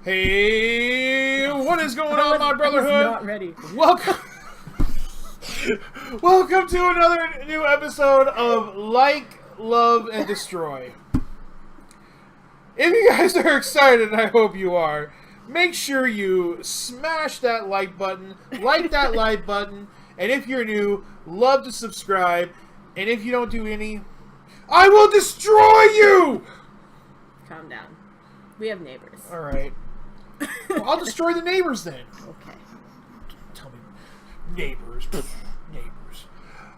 Hey, what is going on, my brotherhood? I was not ready. Welcome, welcome to another new episode of Like, Love, and Destroy. If you guys are excited, and I hope you are, make sure you smash that like button, and if you're new, love to subscribe, and if you don't do any, I will destroy you! Calm down. We have neighbors. Alright. Well, I'll destroy the neighbors then. Okay. Tell me. Neighbors. Neighbors.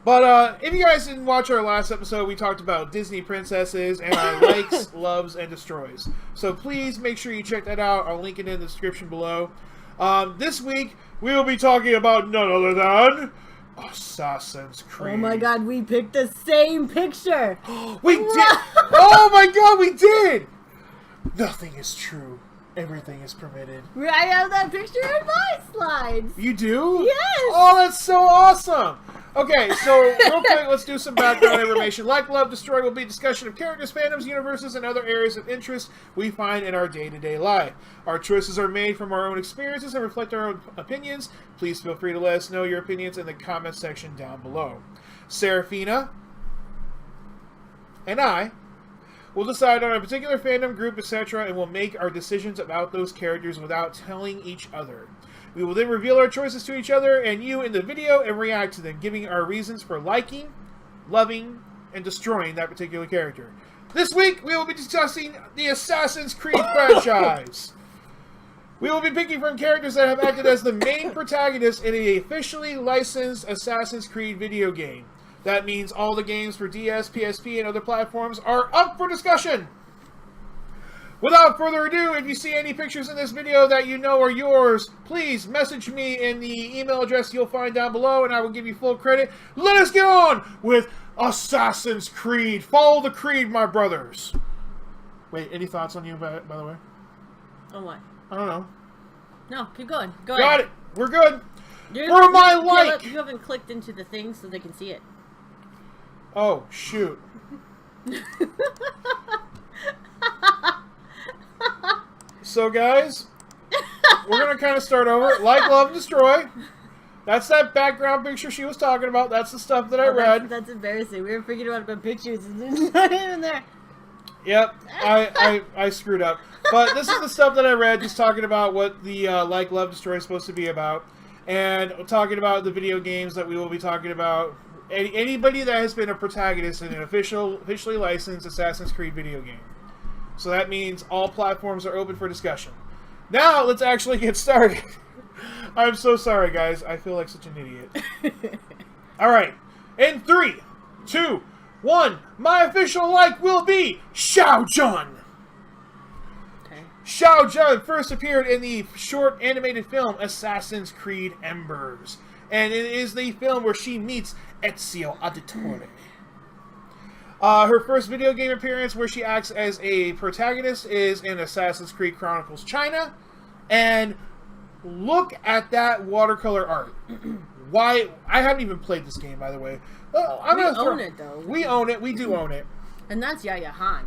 But, if you guys didn't watch our last episode, we talked about Disney princesses and our likes, loves, and destroys. So please make sure you check that out. I'll link it in the description below. This week, we will be talking about none other than Assassin's Creed. Oh my god, we picked the same picture! We did! Oh my god, we did! Nothing is true. Everything is permitted. I have that picture in my slides! You do? Yes! Oh, that's so awesome! Okay, so real quick, let's do some background information. Like, Love, Destroy will be a discussion of characters, fandoms, universes, and other areas of interest we find in our day-to-day life. Our choices are made from our own experiences and reflect our own opinions. Please feel free to let us know your opinions in the comment section down below. Serafina and I we'll decide on a particular fandom, group, etc., and we'll make our decisions about those characters without telling each other. We will then reveal our choices to each other and you in the video and react to them, giving our reasons for liking, loving, and destroying that particular character. This week, we will be discussing the Assassin's Creed franchise. We will be picking from characters that have acted as the main protagonists in an officially licensed Assassin's Creed video game. That means all the games for DS, PSP, and other platforms are up for discussion. Without further ado, if you see any pictures in this video that you know are yours, please message me in the email address you'll find down below, and I will give you full credit. Let us get on with Assassin's Creed. Follow the creed, my brothers. Wait, any thoughts on you, by the way? On what? I don't know. No, keep going. Go Got ahead. it. We're good. For my like. You haven't clicked into the thing so they can see it. Oh, shoot. So, guys, we're going to kind of start over. Like, Love, and Destroy. That's that background picture she was talking about. That's the stuff that I read. That's embarrassing. We were freaking out about pictures and it's not even there. Yep, I screwed up. But this is the stuff that I read, just talking about what the Like, Love, Destroy is supposed to be about. And talking about the video games that we will be talking about. Anybody that has been a protagonist in an officially licensed Assassin's Creed video game. So that means all platforms are open for discussion. Now, let's actually get started. I'm so sorry, guys. I feel like such an idiot. Alright. In 3, 2, 1, my official like will be Xiao Jun. Okay. Xiao Jun first appeared in the short animated film Assassin's Creed Embers. And it is the film where she meets Ezio Auditore. Her first video game appearance where she acts as a protagonist is in Assassin's Creed Chronicles China. And look at that watercolor art. Why? I haven't even played this game, by the way. We own it, though. We own it. We do own it. And that's Yaya Han.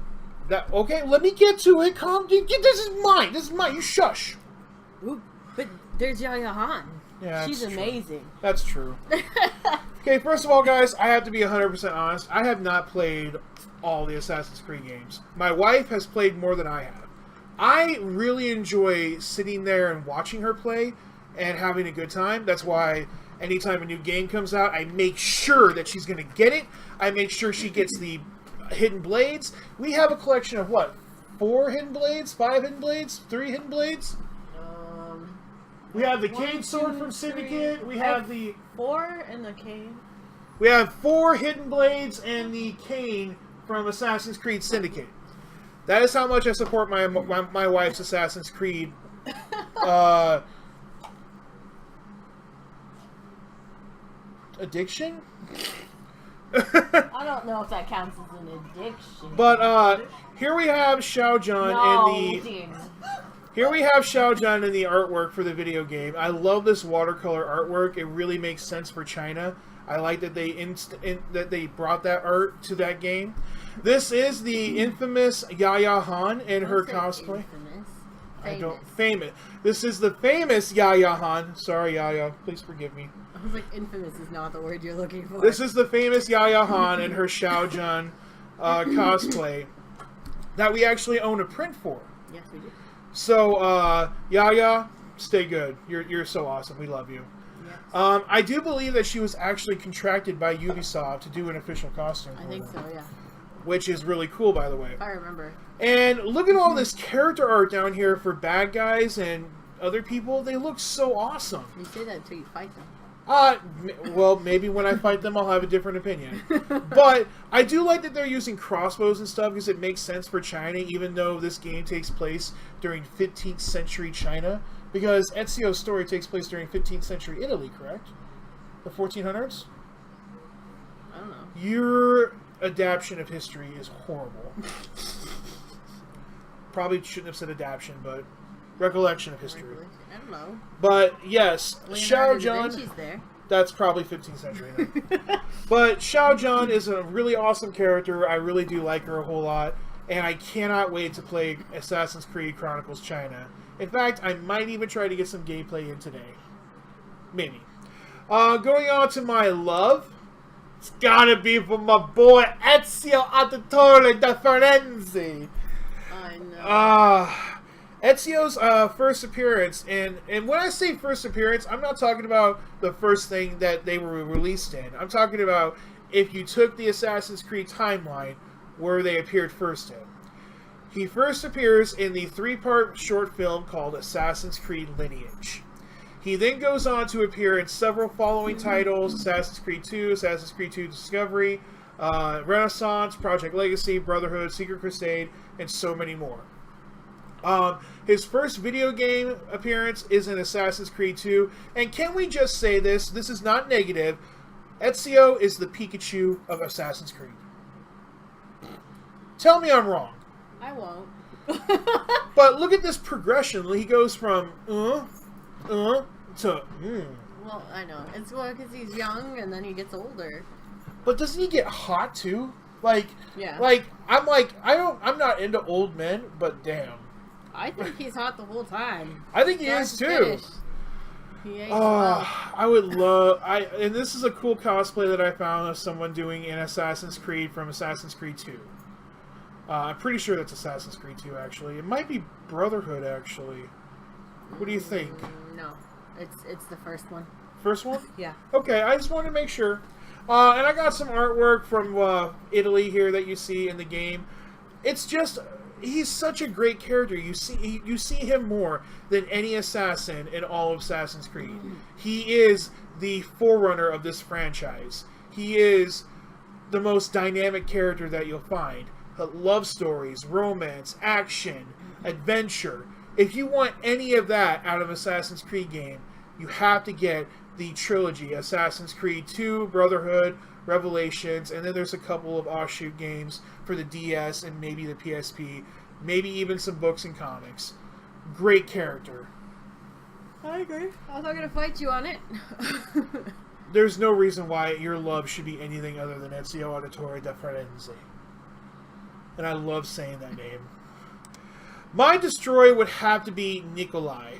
Okay, let me get to it. Calm down. This is mine. This is mine. You shush. Ooh, but there's Yaya Han. Yeah, she's amazing. True. That's true. Okay, first of all, guys, I have to be 100% honest. I have not played all the Assassin's Creed games. My wife has played more than I have. I really enjoy sitting there and watching her play and having a good time. That's why anytime a new game comes out, I make sure that she's going to get it. I make sure she gets the hidden blades. We have a collection of, what, 4 hidden blades? 5 hidden blades? 3 hidden blades? We have the cane sword from Syndicate. We have the 4 and the cane. We have 4 hidden blades and the cane from Assassin's Creed Syndicate. That is how much I support my wife's Assassin's Creed. Addiction? I don't know if that counts as an addiction. But here we have Xiao Jun in the. Here we have Xiao Jun in the artwork for the video game. I love this watercolor artwork. It really makes sense for China. I like that they brought that art to that game. This is the infamous Yaya Han in her cosplay. Infamous. Famous. This is the famous Yaya Han. Sorry, Yaya. Please forgive me. I was like, infamous is not the word you're looking for. This is the famous Yaya Han and her Xiaojun cosplay that we actually own a print for. Yes, we do. So, Yaya, stay good. You're so awesome. We love you. Yes. I do believe that she was actually contracted by Ubisoft to do an official costume for I think them, so, yeah. which is really cool, by the way. If I remember. And look at all this character art down here for bad guys and other people. They look so awesome. You say that until you fight them. Well, maybe when I fight them, I'll have a different opinion. But I do like that they're using crossbows and stuff because it makes sense for China, even though this game takes place during 15th century China. Because Ezio's story takes place during 15th century Italy, correct? The 1400s? I don't know. Your adaptation of history is horrible. Probably shouldn't have said adaptation, but recollection of history. I don't know. But yes, Leonardo da Xiaojun. Vinci's there. That's probably 15th century now. But Xiaojun is a really awesome character. I really do like her a whole lot. And I cannot wait to play Assassin's Creed Chronicles China. In fact, I might even try to get some gameplay in today. Maybe. Going on to my love. It's gotta be for my boy Ezio Auditore da Firenze. I know. Ezio's first appearance, and when I say first appearance, I'm not talking about the first thing that they were released in. I'm talking about if you took the Assassin's Creed timeline, where they appeared first in. He first appears in the 3-part short film called Assassin's Creed Lineage. He then goes on to appear in several following titles: Assassin's Creed 2, Assassin's Creed 2 Discovery, Renaissance, Project Legacy, Brotherhood, Secret Crusade, and so many more. His first video game appearance is in Assassin's Creed 2, and can we just say this? This is not negative. Ezio is the Pikachu of Assassin's Creed. Tell me I'm wrong. I won't. But look at this progression. He goes from to Well, I know. It's because he's young and then he gets older. But doesn't he get hot too? Yeah. I'm not into old men, but damn. I think he's hot the whole time. I think he is too. He aged well. I would love. And this is a cool cosplay that I found of someone doing in Assassin's Creed from Assassin's Creed 2. I'm pretty sure that's Assassin's Creed 2, actually. It might be Brotherhood, actually. What do you think? No, it's the first one. First one? Yeah. Okay, I just wanted to make sure. And I got some artwork from Italy here that you see in the game. It's just, he's such a great character. You see him more than any assassin in all of Assassin's Creed. Mm-hmm. He is the forerunner of this franchise. He is the most dynamic character that you'll find. Love stories, romance, action, adventure. If you want any of that out of Assassin's Creed game, you have to get the trilogy: Assassin's Creed 2, Brotherhood, Revelations, and then there's a couple of offshoot games for the DS and maybe the PSP, maybe even some books and comics. Great character. I agree. I'm not gonna fight you on it. There's no reason why your love should be anything other than Ezio Auditore da Firenze. And I love saying that name. My destroyer would have to be Nikolai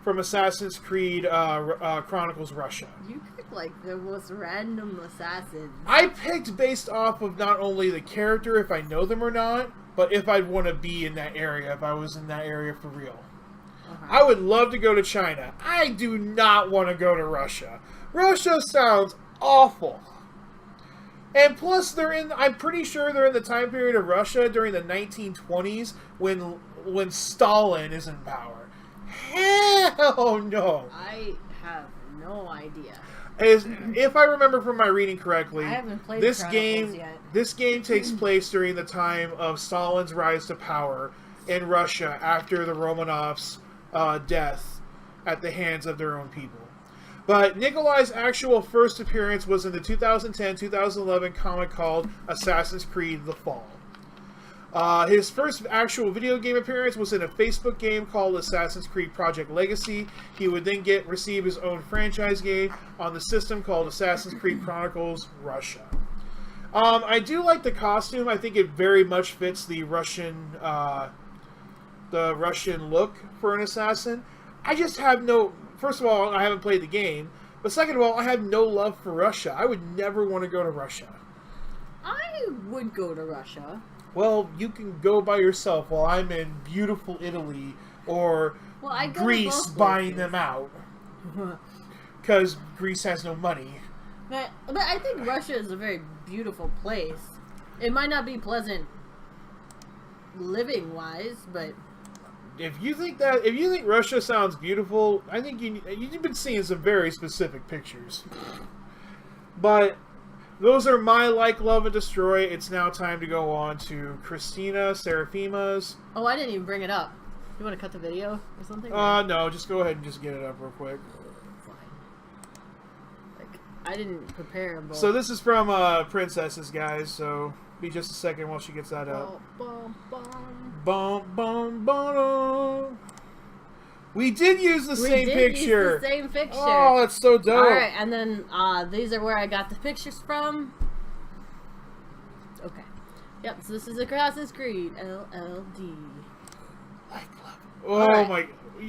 from Assassin's Creed Chronicles Russia. You pick like the most random assassins. I picked based off of not only the character, if I know them or not, but if I'd want to be in that area, if I was in that area for real. I would love to go to China. I do not want to go to Russia. Russia sounds awful. And plus, I'm pretty sure they're in the time period of Russia during the 1920s when Stalin is in power. Hell no! I have no idea. If I remember from my reading correctly, I haven't played this Chronicles game yet. This game takes place during the time of Stalin's rise to power in Russia after the Romanovs' death at the hands of their own people. But Nikolai's actual first appearance was in the 2010-2011 comic called Assassin's Creed: The Fall. His first actual video game appearance was in a Facebook game called Assassin's Creed Project Legacy. He would then receive his own franchise game on the system called Assassin's Creed Chronicles Russia. I do like the costume. I think it very much fits the Russian the Russian look for an assassin. I just have no... First of all, I haven't played the game. But second of all, I have no love for Russia. I would never want to go to Russia. I would go to Russia. Well, you can go by yourself while I'm in beautiful Italy or Greece buying them out. Because Greece has no money. But I think Russia is a very beautiful place. It might not be pleasant living-wise, but... If you think Russia sounds beautiful, I think you've been seeing some very specific pictures. But those are my like, love, and destroy. It's now time to go on to Christina, Serafina's. Oh, I didn't even bring it up. You want to cut the video or something? No, just go ahead and just get it up real quick. Like, I didn't prepare them both. So this is from Princesses, guys, so be just a second while she gets that up. Bum, bum, bum. We did use the same picture. Use the same picture. Oh, that's so dope. Alright, and then these are where I got the pictures from. Okay. Yep, so this is Assassin's Creed LLD. Oh my,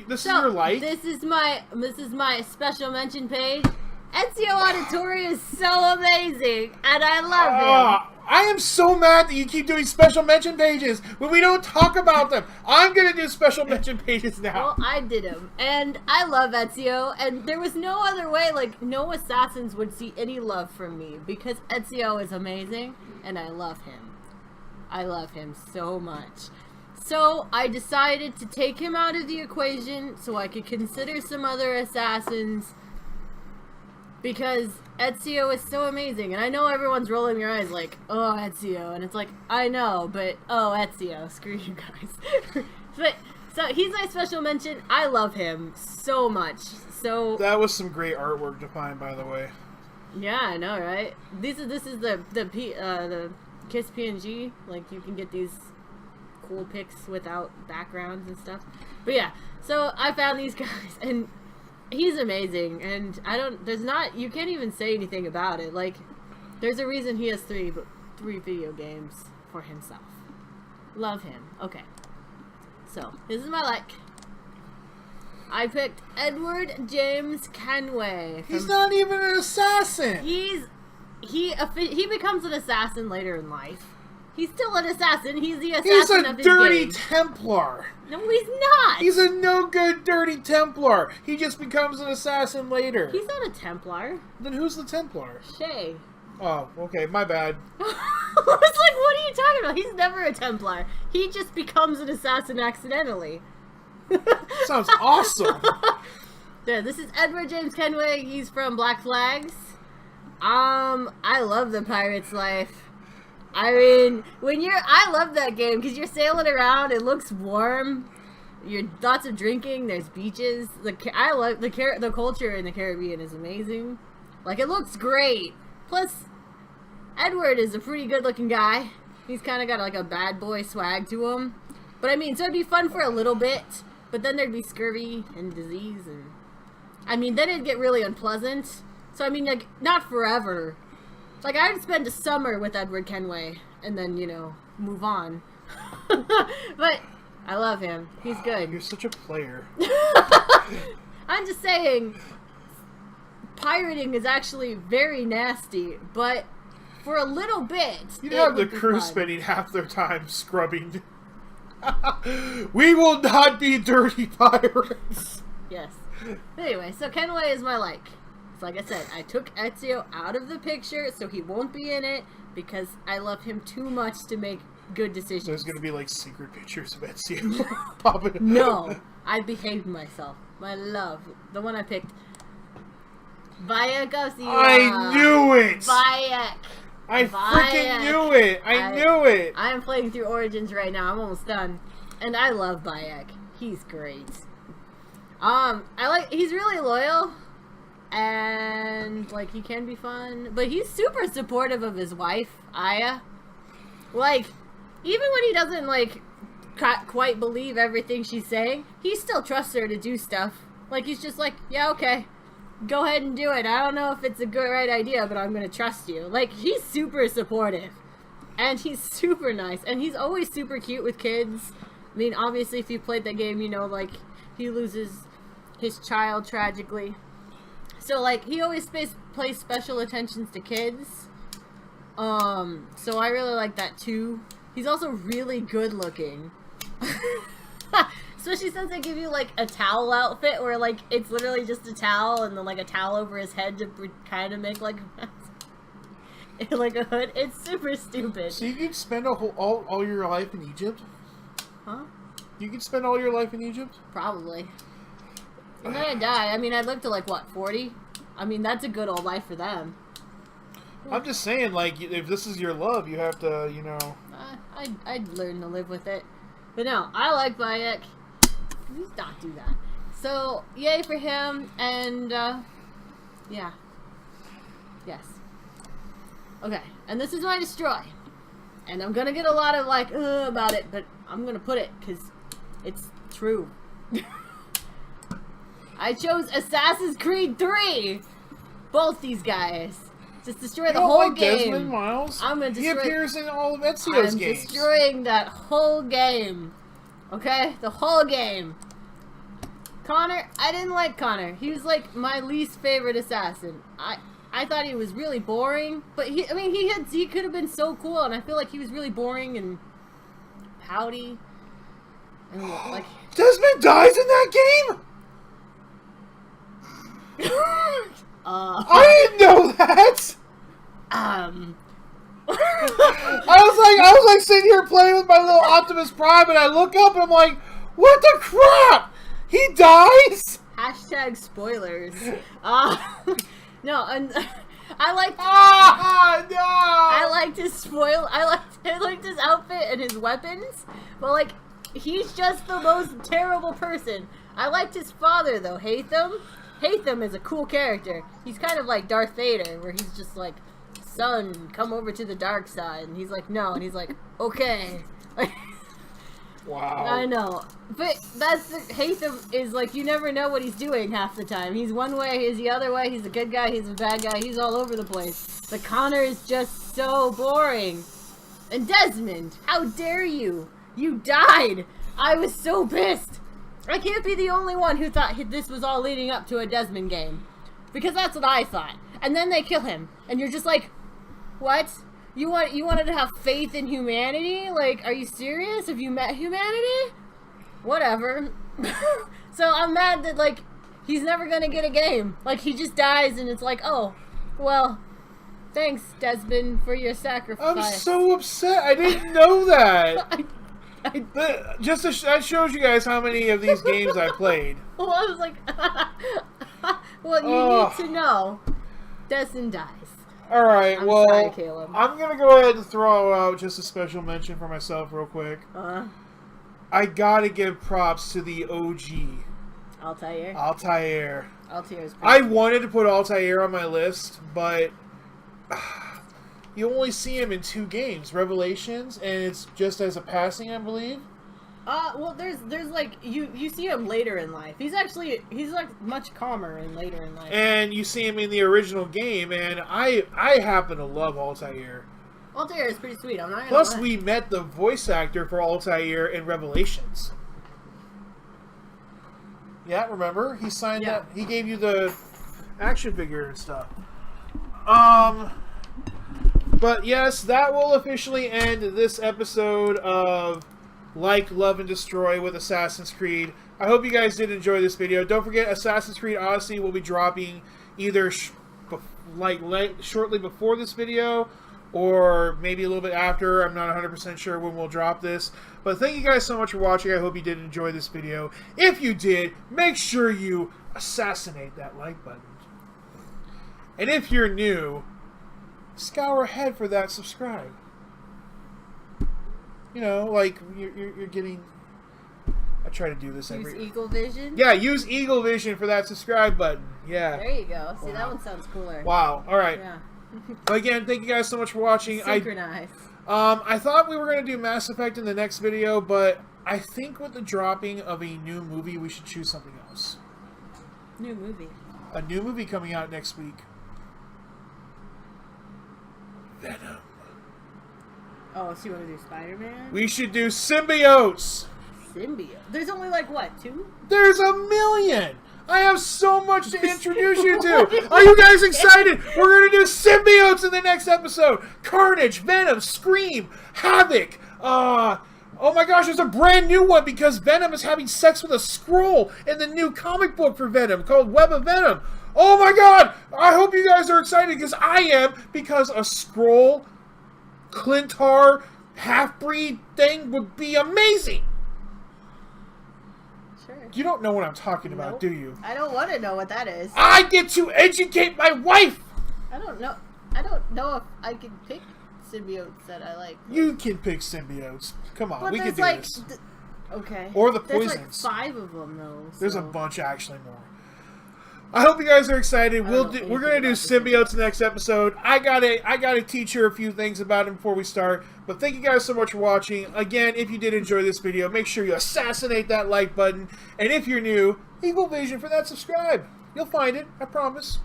this is your light? This is my special mention page. Ezio Auditore is so amazing, and I love him. I am so mad that you keep doing special mention pages when we don't talk about them. I'm gonna do special mention pages now. Well, I did them, and I love Ezio, and there was no other way, like, no assassins would see any love from me, because Ezio is amazing, and I love him. I love him so much. So, I decided to take him out of the equation so I could consider some other assassins, because Ezio is so amazing, and I know everyone's rolling their eyes like, oh, Ezio, and it's like, I know, but, oh, Ezio, screw you guys. But, so, he's my special mention. I love him so much. So that was some great artwork to find, by the way. Yeah, I know, right? This is the Kiss PNG. Like, you can get these cool pics without backgrounds and stuff. But yeah, so I found these guys, and he's amazing, and you can't even say anything about it. Like, there's a reason he has three video games for himself. Love him. Okay. So, this is my like. I picked Edward James Kenway. He's not even an assassin! He becomes an assassin later in life. He's still an assassin. He's the assassin of his game. He's a dirty Templar. No, he's not. He's a no-good dirty Templar. He just becomes an assassin later. He's not a Templar. Then who's the Templar? Shay. Oh, okay, my bad. I was like, what are you talking about? He's never a Templar. He just becomes an assassin accidentally. Sounds awesome. Yeah, this is Edward James Kenway. He's from Black Flags. I love the pirate's life. I mean, I love that game because you're sailing around. It looks warm. You're lots of drinking. There's beaches. I love the culture in the Caribbean is amazing. Like, it looks great. Plus, Edward is a pretty good-looking guy. He's kind of got like a bad boy swag to him. But I mean, so it'd be fun for a little bit. But then there'd be scurvy and disease, and I mean, then it'd get really unpleasant. So I mean, like, not forever. Like, I'd spend a summer with Edward Kenway, and then, you know, move on. But I love him. He's good. You're such a player. I'm just saying, pirating is actually very nasty, but for a little bit, you'd have the crew spending half their time scrubbing. We will not be dirty pirates. Yes. Anyway, so Kenway is my like. So like I said, I took Ezio out of the picture so he won't be in it because I love him too much to make good decisions. There's going to be like secret pictures of Ezio popping up. No, I behaved myself. My love. The one I picked. Bayek Garcia. I knew it! Bayek. I freaking knew it! I knew it! I am playing through Origins right now. I'm almost done. And I love Bayek. He's great. He's really loyal. And, like, he can be fun. But he's super supportive of his wife, Aya. Like, even when he doesn't, like, quite believe everything she's saying, he still trusts her to do stuff. Like, he's just like, yeah, okay. Go ahead and do it. I don't know if it's a right idea, but I'm going to trust you. Like, he's super supportive. And he's super nice. And he's always super cute with kids. I mean, obviously, if you played that game, you know, like, he loses his child tragically. So, like, he always pays special attentions to kids. So I really like that, too. He's also really good looking. Especially since they give you, like, a towel outfit where, like, it's literally just a towel and then, like, a towel over his head to kind of make, like, like a hood. It's super stupid. So you could spend all your life in Egypt? Huh? You could spend all your life in Egypt? Probably. And then I'd die. I mean, I'd live to, like, what, 40? I mean, that's a good old life for them. I'm just saying, like, if this is your love, you have to, you know... I'd learn to live with it. But no, I like Bayek. Please not do that. So, yay for him, and, yeah. Yes. Okay, and this is my destroy. And I'm gonna get a lot of, like, about it, but I'm gonna put it, because it's true. I chose Assassin's Creed 3! Both these guys. Just destroy the whole game. Desmond Miles? I'm gonna destroy... He appears in all of Ezio's games. I'm destroying that whole game. Okay? The whole game. Connor, I didn't like Connor. He was like my least favorite assassin. I thought he was really boring, but he could have been so cool, and I feel like he was really boring and pouty. And like Desmond dies in that game? I didn't know that. I was like sitting here playing with my little Optimus Prime, and I look up and I'm like, what the crap? He dies? Hashtag spoilers. No, and I liked. No. I liked his outfit and his weapons, but like, he's just the most terrible person. I liked his father though, Hatham. Hatham is a cool character. He's kind of like Darth Vader, where he's just like, son, come over to the dark side. And he's like, no. And he's like, okay. Wow. I know. But Hatham is like, you never know what he's doing half the time. He's one way, he's the other way, he's a good guy, he's a bad guy, he's all over the place. But Connor is just so boring. And Desmond, how dare you? You died! I was so pissed! I can't be the only one who thought this was all leading up to a Desmond game. Because that's what I thought. And then they kill him. And you're just like, what? You wanted to have faith in humanity? Like, are you serious? Have you met humanity? Whatever. So I'm mad that, like, he's never gonna get a game. Like, he just dies and it's like, oh, well, thanks, Desmond, for your sacrifice. I'm so upset. I didn't know that. That shows you guys how many of these games I played. Well, I was like, well, you need to know. Desmond dies. Alright, sorry, Caleb. I'm going to go ahead and throw out just a special mention for myself real quick. I got to give props to the OG. Altair? Altair. Altair's pretty I wanted to put Altair on my list, but you only see him in 2 games, Revelations, and it's just as a passing, I believe. Well, there's like, you see him later in life. He's like much calmer and later in life. And you see him in the original game, and I happen to love Altair. Altair is pretty sweet, I'm not gonna Plus, lie. we met the voice actor for Altair in Revelations. Yeah, remember? He signed that. He gave you the action figure and stuff. But yes, that will officially end this episode of Like, Love, and Destroy with Assassin's Creed. I hope you guys did enjoy this video. Don't forget, Assassin's Creed Odyssey will be dropping either shortly before this video or maybe a little bit after. I'm not 100% sure when we'll drop this. But thank you guys so much for watching. I hope you did enjoy this video. If you did, make sure you assassinate that like button. And if you're new, scour ahead for that subscribe. You know, like, you're getting... I try to do this every... Use Eagle Vision? Yeah, use Eagle Vision for that subscribe button. Yeah. There you go. See, that one sounds cooler. Wow. Alright. Yeah. But again, thank you guys so much for watching. Synchronize. I thought we were going to do Mass Effect in the next video, but I think with the dropping of a new movie, we should choose something else. New movie? A new movie coming out next week. Venom. Oh, so you want to do Spider-Man? We should do Symbiotes! symbiote? There's only like what, 2? There's a million. I have so much to introduce you to. Are you guys excited? We're going to do symbiotes in the next episode. Carnage, Venom, Scream, Havoc. Oh my gosh, there's a brand new one because Venom is having sex with a Skrull in the new comic book for Venom called Web of Venom. Oh my god! I hope you guys are excited because I am, because a Skrull, Clintar, half-breed thing would be amazing. You don't know what I'm talking about, do you? I don't want to know what that is. I get to educate my wife! I don't know. I don't know if I can pick symbiotes that I like. You can pick symbiotes. Come on, but we can do like, this. Okay. Or the There's poisons. like 5 of them, though. So. There's a bunch, actually, more. I hope you guys are excited. We're gonna do symbiotes next episode. I gotta teach her a few things about them before we start. But thank you guys so much for watching. Again, if you did enjoy this video, make sure you assassinate that like button. And if you're new, Eagle Vision for that subscribe. You'll find it, I promise.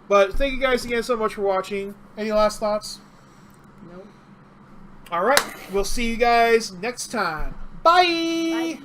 But thank you guys again so much for watching. Any last thoughts? Nope. All right, we'll see you guys next time. Bye. Bye.